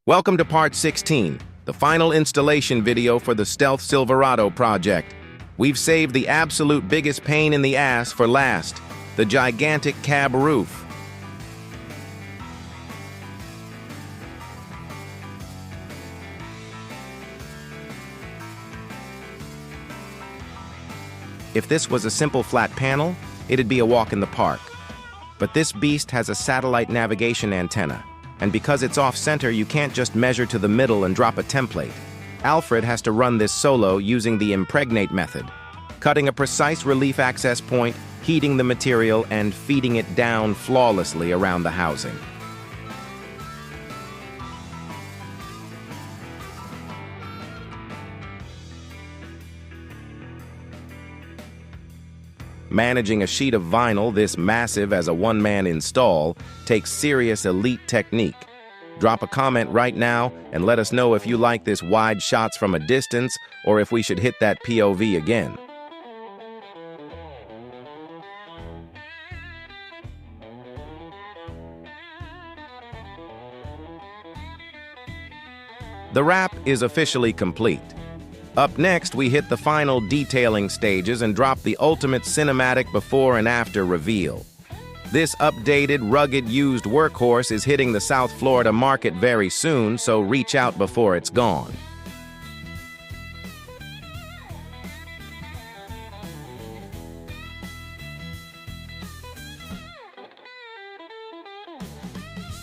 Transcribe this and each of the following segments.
Welcome to part 16, the final installation video for the Stealth Silverado project. We've saved the absolute biggest pain in the ass for last, the gigantic cab roof. If this was a simple flat panel, it'd be a walk in the park. But this beast has a satellite navigation antenna. And because it's off-center, you can't just measure to the middle and drop a template. Alfred has to run this solo using the impregnate method, cutting a precise relief access point, heating the material, and feeding it down flawlessly around the housing. Managing a sheet of vinyl this massive as a one-man install takes serious elite technique. Drop a comment right now and let us know if you like this wide shots from a distance or if we should hit that POV again. The wrap is officially complete. Up next, we hit the final detailing stages and drop the ultimate cinematic before and after reveal. This updated, rugged, used workhorse is hitting the South Florida market very soon, so reach out before it's gone.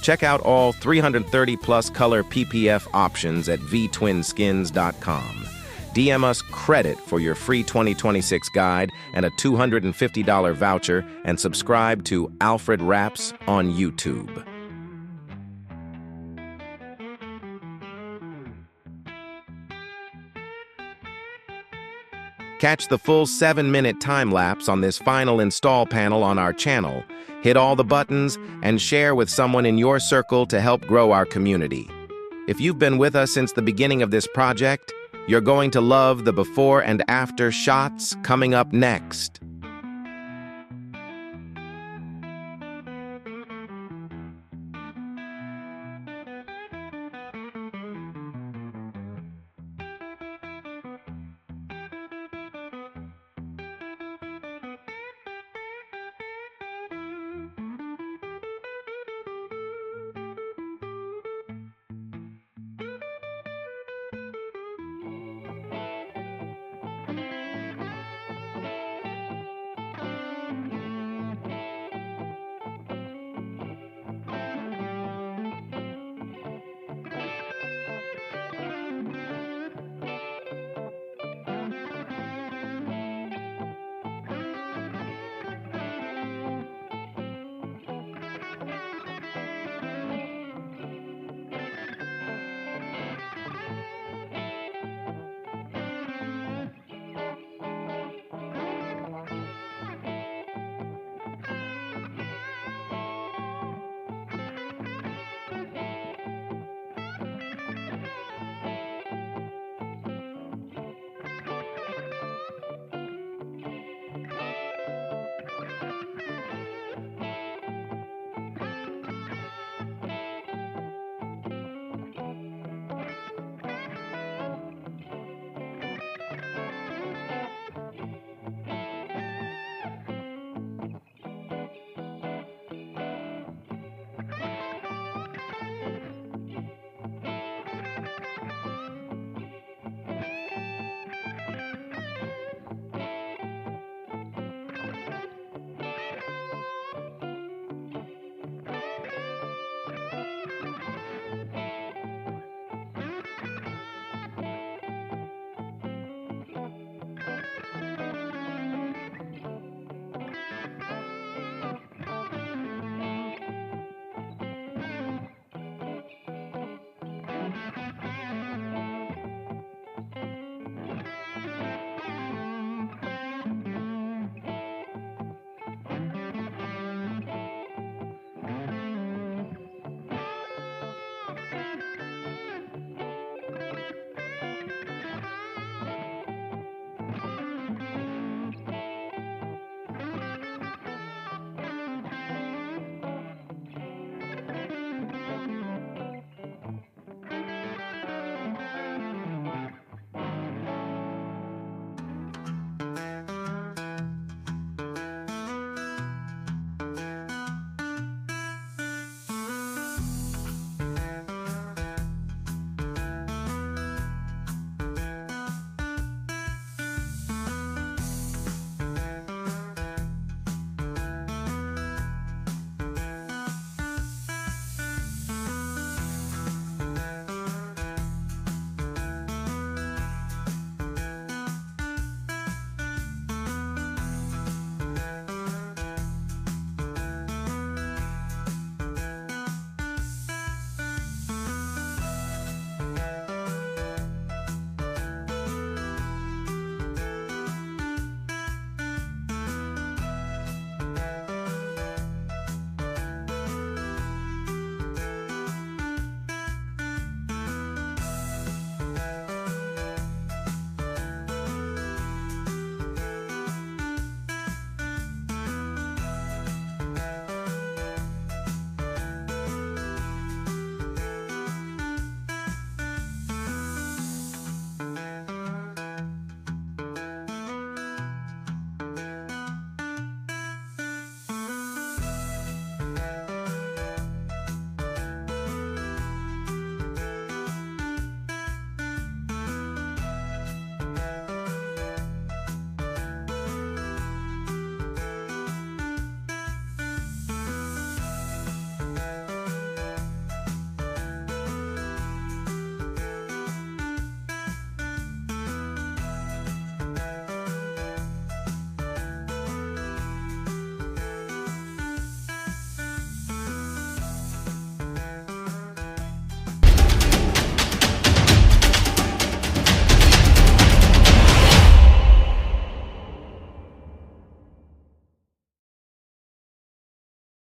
Check out all 330-plus color PPF options at vtwinskins.com. DM us credit for your free 2026 guide and a $250 voucher, and subscribe to Alfred Wraps on YouTube. Catch the full 7-minute time-lapse on this final install panel on our channel. Hit all the buttons and share with someone in your circle to help grow our community. If you've been with us since the beginning of this project, you're going to love the before and after shots coming up next.